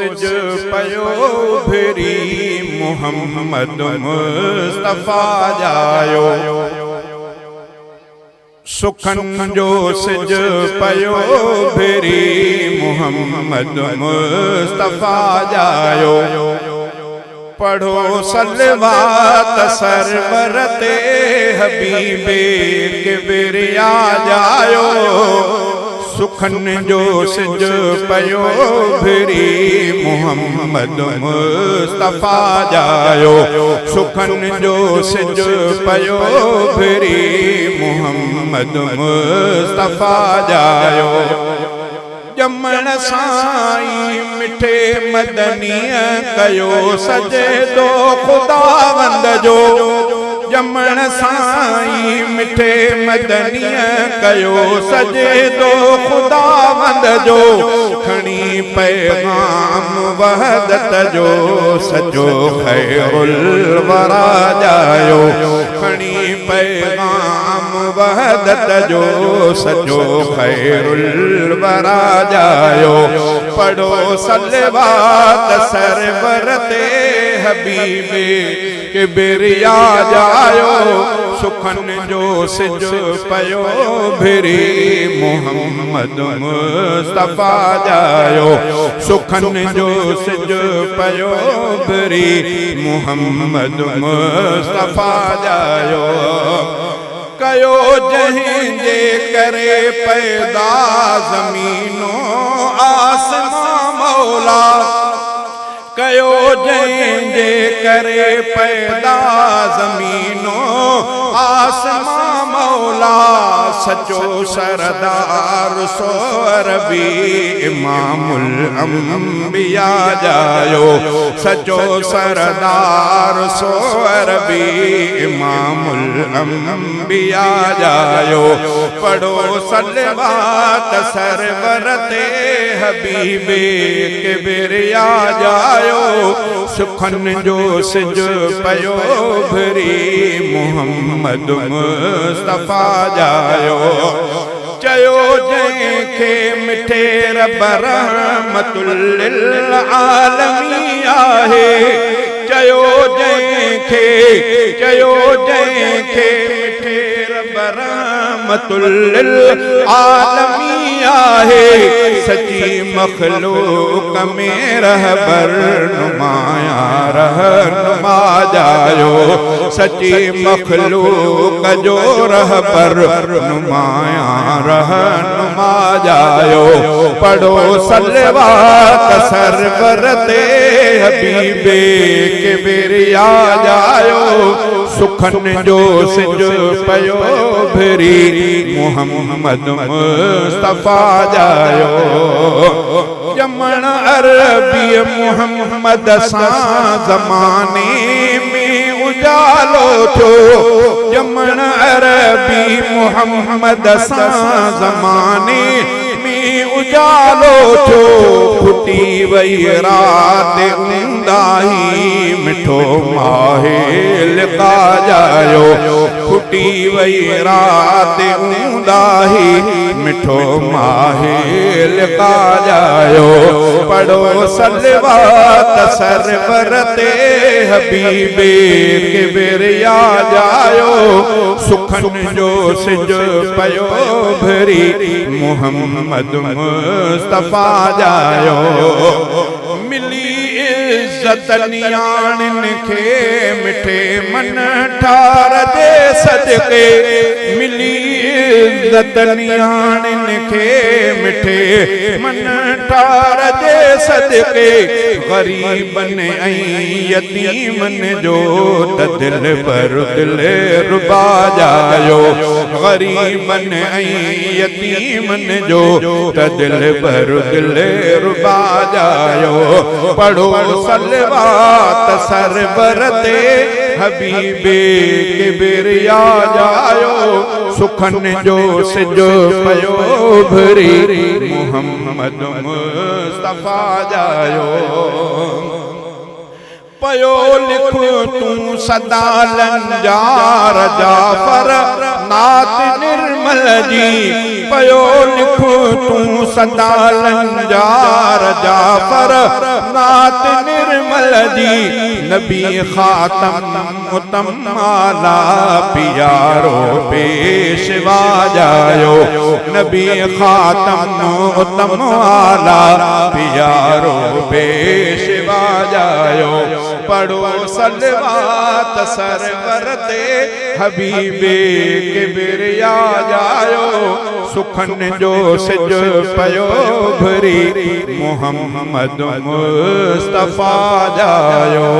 सिज पयो भिरी मुहम्मद मुस्तफा जायो सुखन जो सिज पयो भिरी मुहम्मद मुस्तफा जायो पढ़ो सलवात सरवर ते हबीबे किबरिया जायो सुखन जो सिज पयो भिरी मुहम्मद मुस्तफा जायो सुखन जो सिज पयो भिरी मुहम्मद मुस्तफा जायो जमण साईं मिठे मदनीअ कयो सजे दो खुदावंद जो जमण साईं मिठे मदनीअ कयो सजे दो खुदावंद जो खणी पैगाम वहदत जो सजो खैरुल वरा जायो खणी पैगाम वहदत जो सजो खैरुल वरा जायो पढ़ो सलवात सरवर ते हबीबे किबरिया जायो सुखन जो सिज पयो भिरी मुहम्मद मुस्तफा जायो सुखन जो सिज पयो भिरी मुहम्मद मुस्तफा जायो कयो जंहिंजे करे पैदा ज़मीनो आसमां मौला कयो जंहिंजे करे पैदा ज़मीनो आसमां मौला सचो सरदार सोरबी इमामुल अंबिया जायो सचो सरदार सोरबी इमामुल अंबिया जायो पढ़ो सलवात सरवर ते हबीबे किबरिया जायो सुखन जो सिज पयो भिरी मुहम्मद मुस्तफा जायो चयो जंहिंखे मिठे रब रहमतुल लिल आलमीन आहे चयो जंहिंखे मिठे रब रहमतुल लिल आलमीन आहे सची मखलूक में रहबर नुमाया रहनुमा जायो सची मखलूक जो रहबर नुमाया रहनुमा जायो पढ़ो सलवात सरवर ते हबीबे किबरिया जायो सुखन जो सिज पयो भिरी मुहम्मद मुस्तफा जायो जमण अरबी मुहम्मद सां ज़माने में उजालो थो जमण अरबी मुहम्मद सां ज़माने में उजालो थो फुटी वई रात ऊंदाही मिठो माहे लिका जायो फुटी वई रात ऊंदाही मिठो माहे लिका जायो पढ़ो सलवात सरवर ते हबीबे किबरिया जायो सुखन जो सिज पयो भिरी मुहम्मद मुस्तफा जायो मिली इज्जत नियाणिन खे मिठे मन ठार जे सदके मिली इज्जत नियाणिन खे मिठे मन ठार जे सदके गरीबन ऐं यतीमन जो त दिल पर दिल रुबा जायो गरीबन ऐं यतीमन जो त दिल पर दिल रुबा जायो पढ़ो सलवात सरवर ते हबीबे किबरिया जायो सुखन जो सिज पयो भिरी मुहम्मद मुस्तफा जायो पयो लिख तू सदा लंजार जाफर नात निर्मल जी पयो लिख तू सदा लंजार जाफर नात निर्मल जी नबी खातम मुतम आला पियारो पेशवा जायो नबी खातम मुतम आला पियारो पेशवा जायो पढ़ो सलवात सरवर ते हबीबे के बिरिया जायो सुखन जो सिज पयो भरी मोहम्मद मुस्तफा जायो।